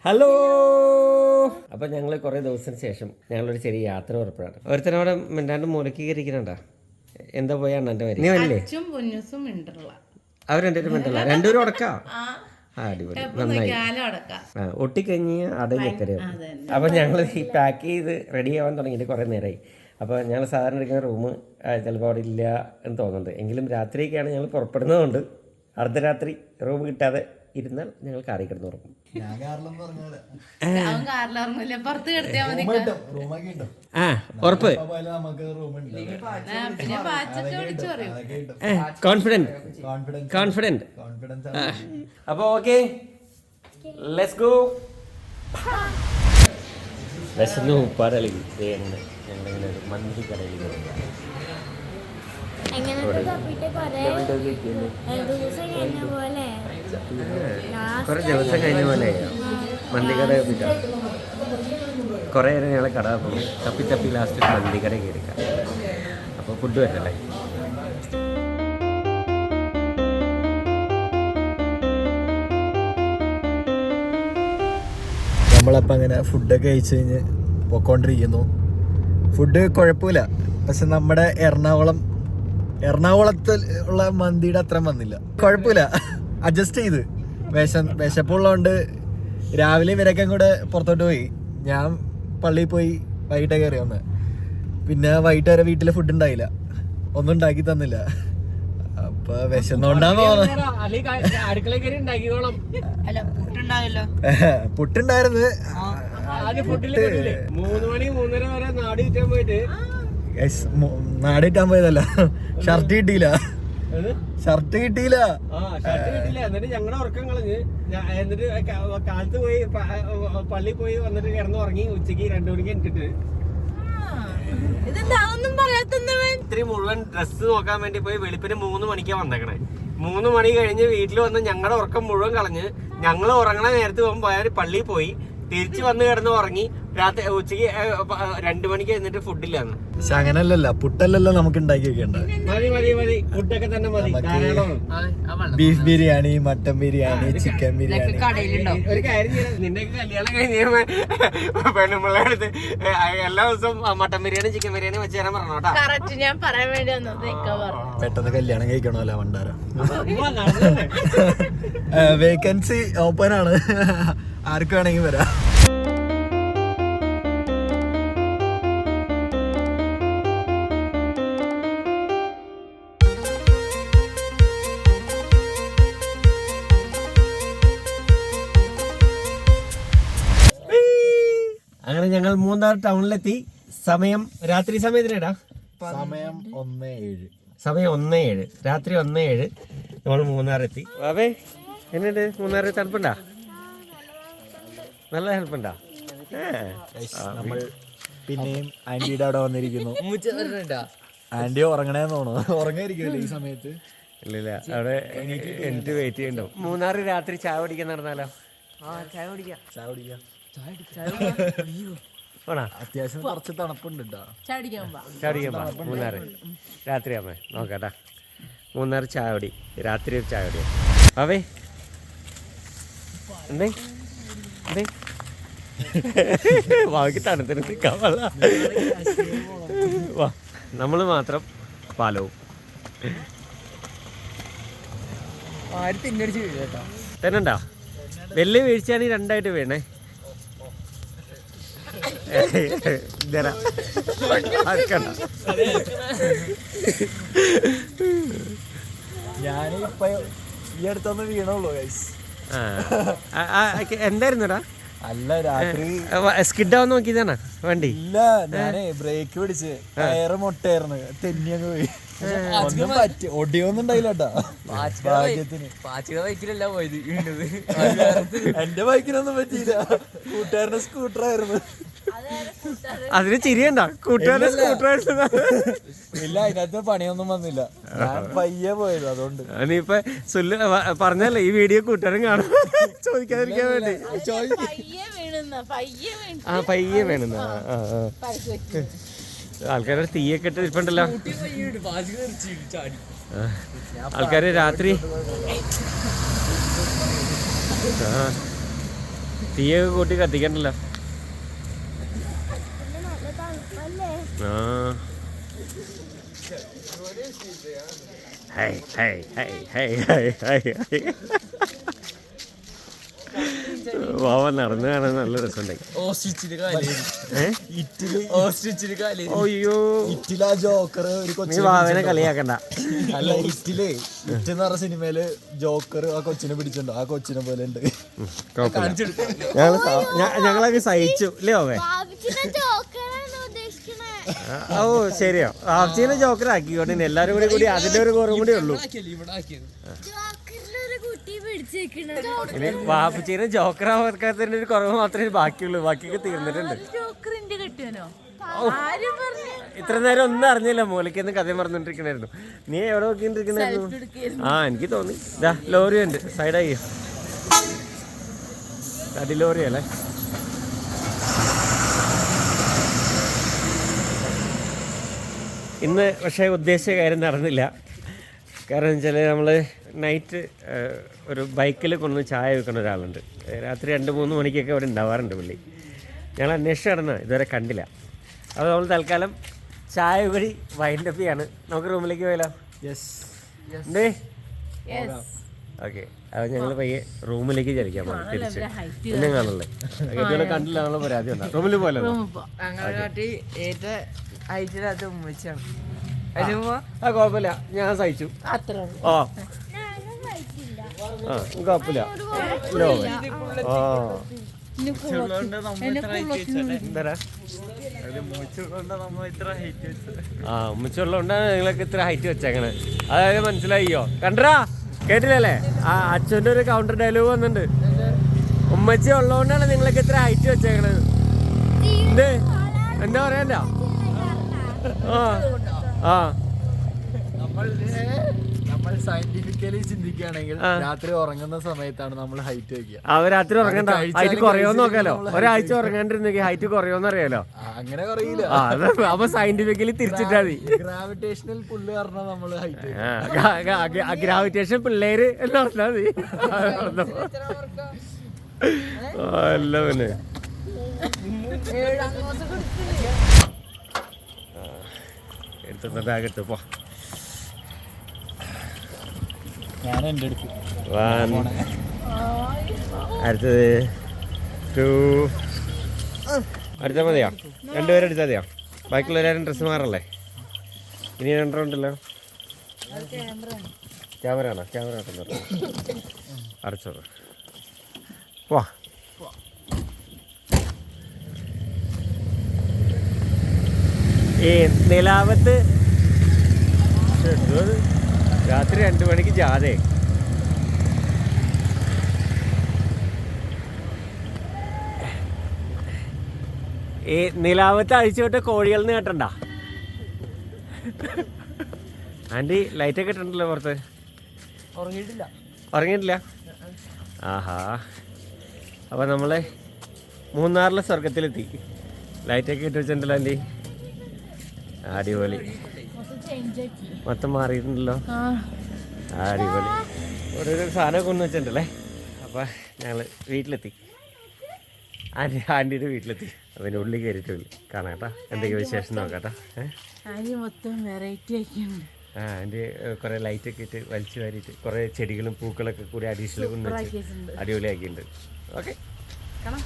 Hello. അപ്പം ഞങ്ങൾ കുറേ ദിവസത്തിന് ശേഷം ഞങ്ങളൊരു ചെറിയ യാത്ര പുറപ്പെടാണ്. ഒരുത്തനവിടെ മിണ്ടാണ്ട് മൂലക്ക് കയറിക്കുന്നുണ്ടാ. എന്താ പോയാ അണ്ണൻ്റെ വരി നീ വല്ലേ? അവർ രണ്ടുപേരും മിണ്ടല്ല, രണ്ടുപേരും ഉടക്കാം. അടിപൊളി, നന്നായി. ഒട്ടിക്കഴിഞ്ഞ് അടയിലെത്തരും. അപ്പം ഞങ്ങൾ ഈ പാക്ക് ചെയ്ത് റെഡി ആവാൻ തുടങ്ങിയിട്ട് കുറേ നേരമായി. അപ്പോൾ ഞങ്ങൾ സാധാരണ എടുക്കുന്ന റൂം ചിലപ്പോൾ അവിടെ ഇല്ല എന്ന് തോന്നുന്നുണ്ട്. എങ്കിലും രാത്രിയൊക്കെയാണ് ഞങ്ങൾ പുറപ്പെടുന്നതുകൊണ്ട് അർദ്ധരാത്രി റൂം കിട്ടാതെ ഇരുന്നാൽ ഞങ്ങൾ കാറി കിടന്ന് ഉറങ്ങും. ഉറപ്പ്. കോൺഫിഡന്റ്. അപ്പൊ ഓക്കെ, ലെറ്റ്സ് ഗോ. വിശന്ന് ഉപ്പാടളി ഞങ്ങളിങ്ങനെ ഒരു മന്തി കടയിൽ കുറെ ദിവസം കഴിഞ്ഞ പോലെ മന്തി കട കുറേ നേരം ഞങ്ങളെ കട പോകും. തപ്പി ലാസ്റ്റ് മന്തി കട കയറിക്കാം. അപ്പോൾ ഫുഡ് വരല്ലേ. നമ്മളപ്പോൾ അങ്ങനെ ഫുഡൊക്കെ കഴിച്ച് കഴിഞ്ഞ് പോയിക്കൊണ്ടിരിക്കുന്നു. ഫുഡ് കുഴപ്പമില്ല, പക്ഷെ നമ്മുടെ എറണാകുളത്തിൽ ഉള്ള മന്തിയുടെ അത്ര വന്നില്ല. കുഴപ്പമില്ല, അഡ്ജസ്റ്റ് ചെയ്ത്. വിശപ്പുള്ളതുകൊണ്ട് രാവിലെ ഇവരൊക്കെ കൂടെ പുറത്തോട്ട് പോയി. ഞാൻ പള്ളിയിൽ പോയി വൈകിട്ട് കയറി വന്ന്. പിന്നെ വൈകിട്ട് വരെ വീട്ടിൽ ഫുഡ് ഉണ്ടായില്ല, ഒന്നും ഉണ്ടാക്കി തന്നില്ല. അപ്പൊ വിശന്നോണ്ടാന്ന് പുട്ടുണ്ടായിരുന്നു. നാട് കിട്ടാൻ പോയതല്ല, ഷർട്ട് കിട്ടിയില്ല. എന്നിട്ട് ഞങ്ങളുടെ ഉറക്കം കളഞ്ഞ് എന്നിട്ട് കാലത്ത് പോയി പള്ളിയിൽ പോയി വന്നിട്ട് കിടന്ന് ഉറങ്ങി. ഉച്ചക്ക് 2 മണിക്ക് എനിക്കിട്ട് ഇത്തിരി മുഴുവൻ ഡ്രസ്സ് നോക്കാൻ വേണ്ടി പോയി. വെളുപ്പിന് 3 മണിക്കാണ് വന്നേക്കണേ. 3 മണി കഴിഞ്ഞ് വീട്ടിൽ വന്ന് ഞങ്ങളുടെ ഉറക്കം മുഴുവൻ കളഞ്ഞ് ഞങ്ങൾ ഉറങ്ങണ നേരത്ത് പോയാൽ പള്ളിയിൽ പോയി തിരിച്ചു വന്ന് കിടന്ന് ഉറങ്ങി. രാത്രി ഉച്ചക്ക് 2 മണിക്ക് എന്നിട്ട് ഫുഡില്ലാന്ന്. പക്ഷെ അങ്ങനല്ലല്ലോ, പുട്ടല്ലല്ലോ നമുക്ക് ഉണ്ടാക്കി വെക്കണ്ട. മതി ഫുഡൊക്കെ തന്നെ മതി. Beef biryani, mutton biryani, chicken biryani. ഒരു കാര്യം ചെയ്യാം, നിന്റെ കല്യാണം കഴിഞ്ഞ പെണ്ണുമ്പിള്ള അടുത്ത് എല്ലാ ദിവസവും മട്ടൻ ബിരിയാണി ചിക്കൻ ബിരിയാണി വെച്ച് തരാൻ പറഞ്ഞോട്ടാ. ഞാൻ പറയാൻ വേണ്ടി പെട്ടെന്ന് കല്യാണം കഴിക്കണമല്ലോ വണ്ടാരം. വേക്കൻസി ഓപ്പൺ ആണ്, ആർക്ക് വേണമെങ്കിൽ വരാം. അങ്ങനെ ഞങ്ങൾ മൂന്നാർ ടൗണിലെത്തി. സമയം രാത്രി സമയത്തിനേടാ, സമയം 1:07. സമയം 1:07, രാത്രി 1:07. നമ്മൾ മൂന്നാറെത്തി. അവേ എന്നുണ്ട് മൂന്നാറ്? തണുപ്പുണ്ടാ? നല്ല തണുപ്പുണ്ടാ? നമ്മൾ പിന്നെയും ആന്റിയുടെ അവിടെ വന്നിരിക്കുന്നു. ആന്റി ഉറങ്ങണേന്ന് തോന്നുന്നു. ഉറങ്ങായിരിക്കുമല്ലോ ഈ സമയത്ത്. ഇല്ലില്ല, അവിടെ എനിക്ക് വെയിറ്റ് ചെയ്യണ്ടോ. മൂന്നാറ് രാത്രി ചായ കുടിക്കാൻ നടന്നാലോ? ചായ കുടിക്കാം. അത്യാവശ്യം കുറച്ച് തണുപ്പുണ്ട്. ചായ കുടിക്കാൻ മൂന്നാറ് രാത്രി ആമേ നോക്കാട്ടാ. മൂന്നാറ് ചായ കുടി, രാത്രി ഒരു ചായ കുടിയാ. അവേ എന്തേ ബാക്കി തണുത്തിന് നിൽക്കാൻ പാടില്ല. വാ, നമ്മൾ മാത്രം പാലവും തന്നെണ്ടാ. വലിയ വീഴ്ചയാണ് ഈ 2ആയിട്ട് വീണേ. ഞാനിപ്പോ ഈ അടുത്തൊന്ന് വീണുള്ളൂ. എന്തായിരുന്നടാ? അല്ല, രാത്രി സ്കിഡാവാൻ നോക്കിയതാണ് വണ്ടി. ഇല്ല, ഞാനേ ബ്രേക്ക് പിടിച്ച് ടയറ് മുട്ടായിരുന്നു, തെന്നിയങ്ങ് പോയി. ഒന്നും പറ്റി ഒടിയൊന്നും ഉണ്ടായില്ലട്ടാ. ഭാഗ്യത്തിന് എന്റെ ബൈക്കിനൊന്നും പറ്റിയില്ല, കൂട്ടുകാരന്റെ സ്കൂട്ടറായിരുന്നു. അതിന് ചിരിയണ്ട, കൂട്ടുകാരന്റെ സ്കൂട്ടറായിരുന്നു. ഇല്ല, അതിനകത്ത് പണിയൊന്നും വന്നില്ല, ഞാൻ പയ്യെ പോയത്. അതുകൊണ്ട് നീയിപ്പൊ പറഞ്ഞല്ലേ ഈ വീഡിയോ കൂട്ടുകാരൻ കാണും ചോദിക്കാതിരിക്കാൻ വേണ്ടി. പയ്യെ വേണമെന്ന ആൾക്കാരുടെ തീയൊക്കെ ഇട്ട് ഇരിപ്പുണ്ടല്ലോ. ആൾക്കാര് രാത്രി തീയൊക്കെ കൂട്ടി കത്തിക്കണ്ടല്ലോ. ആ high high high high high high high. വാവ നടന്നു കാണാൻ നല്ല രസമുണ്ടായി. അയ്യോ ഇറ്റിലാ ജോക്കർ ഒരു നീ വാവനെ കളിയാക്കണ്ട. അല്ല ഇറ്റില് ഇറ്റ് എന്ന് പറഞ്ഞ സിനിമയില് ജോക്കർ ആ കൊച്ചിനെ പിടിച്ചിട്ടുണ്ടോ? ആ കൊച്ചിനെ പോലെ ഉണ്ട്. ഞങ്ങളൊക്കെ സഹിച്ചു അല്ലേ വാവേ? ഓ ശരിയോ, ആഫ്റ്റീനെ ജോക്കർ ആക്കിക്കോട്ടെ. എല്ലാരും കൂടി അതിന്റെ ഒരു കുറവും കൂടി ഉള്ളൂ. ഇനി വാപ്പച്ചീനെ ജോക്കറാവാത്തതിന്റെ ഒരു കുറവ് മാത്രമേ ബാക്കിയുള്ളൂ. ബാക്കിയൊക്കെ തീർന്നിട്ടുണ്ട്. ഇത്ര നേരം ഒന്നും അറിഞ്ഞില്ല. മൂലയ്ക്കൊന്ന് കഥ പറഞ്ഞോണ്ടിരിക്കണായിരുന്നു. നീ എവിടെ നോക്കിണ്ടിരിക്കണായിരുന്നു? ആ എനിക്ക് തോന്നി. ഇതാ ലോറി ഉണ്ട്, സൈഡായി. അടി ലോറി അല്ലേ? ഇന്ന് പക്ഷേ ഉദ്ദേശിച്ച കാര്യം നടന്നില്ല. കാരണം വെച്ചാൽ നമ്മൾ നൈറ്റ് ഒരു ബൈക്കിൽ കൊണ്ടുവന്ന് ചായ വെക്കുന്ന ഒരാളുണ്ട്. രാത്രി 2-3 മണിക്കൊക്കെ അവിടെ ഉണ്ടാവാറുണ്ട് പുള്ളി. ഞങ്ങൾ അന്വേഷിച്ച് നടന്ന ഇതുവരെ കണ്ടില്ല. അപ്പോൾ നമ്മൾ തൽക്കാലം ചായ വഴി വൈൻഡപ്പ് ചെയ്യാണ്. നമുക്ക് റൂമിലേക്ക് പോയാലോ? എന്തേ ഓക്കെ. അപ്പോൾ ഞങ്ങൾ പയ്യെ റൂമിലേക്ക് ചലിക്കാൻ പോകും തിരിച്ച്. പിന്നെ കാണല്ലേ കെട്ടികളെ കണ്ടില്ല എന്നുള്ള പരാതി ഉണ്ടാവും. റൂമിൽ പോയല്ലോ. ആ കുഴപ്പമില്ല, ഞാൻ സഹിച്ചു. ആ ആ കുഴപ്പമില്ല. ആ ഉമ്മച്ചുള്ളതുകൊണ്ടാണ് നിങ്ങളൊക്കെ ഇത്ര ഹൈറ്റ് വെച്ചേക്കണേ. അതായത് മനസ്സിലായിയോ? കണ്ടറാ കേട്ടില്ലല്ലേ? ആ അച്ഛൻ്റെ ഒരു കൗണ്ടർ ഡയലോഗ് വന്നിട്ടുണ്ട്. ഉമ്മച്ചി ഉള്ളതുകൊണ്ടാണ് നിങ്ങളൊക്കെ ഇത്ര ഹൈറ്റ് വെച്ചേക്കണത്. എന്ത് എന്താ പറയണ്ട? ആ ആ നമ്മൾ സയന്റിഫിക്കലി ചിന്തിക്കുകയാണെങ്കിൽ രാത്രി ഉറങ്ങുന്ന സമയത്താണ് നമ്മൾ ഹൈറ്റ് വെക്കുക. രാത്രി ഉറങ്ങണ്ട, ഹൈറ്റ് കുറയോന്ന് നോക്കാലോ. ഒരാഴ്ച ഉറങ്ങാണ്ടിരുന്നെങ്കിൽ ഹൈറ്റ് കുറയോന്ന് അറിയാലോ. അങ്ങനെ കുറയില്ല. അപ്പൊ സയന്റിഫിക്കലി തിരിച്ചിട്ടാ മതി. ഗ്രാവിറ്റേഷണൽ പുള്ള് കാരണം നമ്മള് ഹൈറ്റ് ഗ്രാവിറ്റേഷൻ പിള്ളേര് എന്ന് പറഞ്ഞാൽ മതി. അല്ല പിന്നെ എടുത്തുന്ന ബാഗ് എടുത്ത് പോ. ഞാൻ എൻ്റെ അടുത്ത് 1 അടുത്തത് 2 അടുത്ത മതിയോ? 2 പേര് എടുത്താൽ മതിയോ? ബാക്കിയുള്ളവരും ഡ്രസ്സ് മാറല്ലേ? ഇനി 2 ഉണ്ടല്ലോ. ക്യാമറ ആണോ? ക്യാമറ ആട്ടെന്ന് അടച്ചോ. വാ ഈ നിലാവത്ത് രാത്രി 2 മണിക്ക് ജാഥേ. ഈ നിലാവത്ത് അഴിച്ചുവിട്ട കോഴികൾ കേട്ടണ്ട? ആൻറ്റി ലൈറ്റൊക്കെ ഇട്ടുണ്ടല്ലോ പുറത്ത്. ഉറങ്ങിയിട്ടില്ല? ആഹാ. അപ്പോൾ നമ്മൾ മൂന്നാറിലെ സ്വർഗത്തിലെത്തി. ലൈറ്റൊക്കെ ഇട്ട് വെച്ചിട്ടുണ്ടല്ലോ ആൻറ്റി. അടിപൊളി. മൊത്തം മാറിയിട്ടുണ്ടല്ലോ. അടിപൊളി. ഓരോരോ സാധനം കൊണ്ടു വെച്ചിട്ടുണ്ടല്ലേ. അപ്പോൾ ഞങ്ങൾ വീട്ടിലെത്തി. ആൻറ്റിയുടെ വീട്ടിലെത്തി. അതിൻ്റെ ഉള്ളിൽ കയറിയിട്ടില്ല. കാണാം കേട്ടോ, എന്തൊക്കെ വിശേഷം നോക്കാട്ടോ. മൊത്തം വെറൈറ്റി ആക്കിയുണ്ട്. ആൻറ്റി കുറേ ലൈറ്റൊക്കെ ഇട്ട് വലിച്ചു വാരിയിട്ട് കുറേ ചെടികളും പൂക്കളൊക്കെ കൂടി അഡീഷണൽ കൊണ്ട് വെച്ച് അടിപൊളിയാക്കിയിട്ടുണ്ട്. ഓക്കെ കാണാം.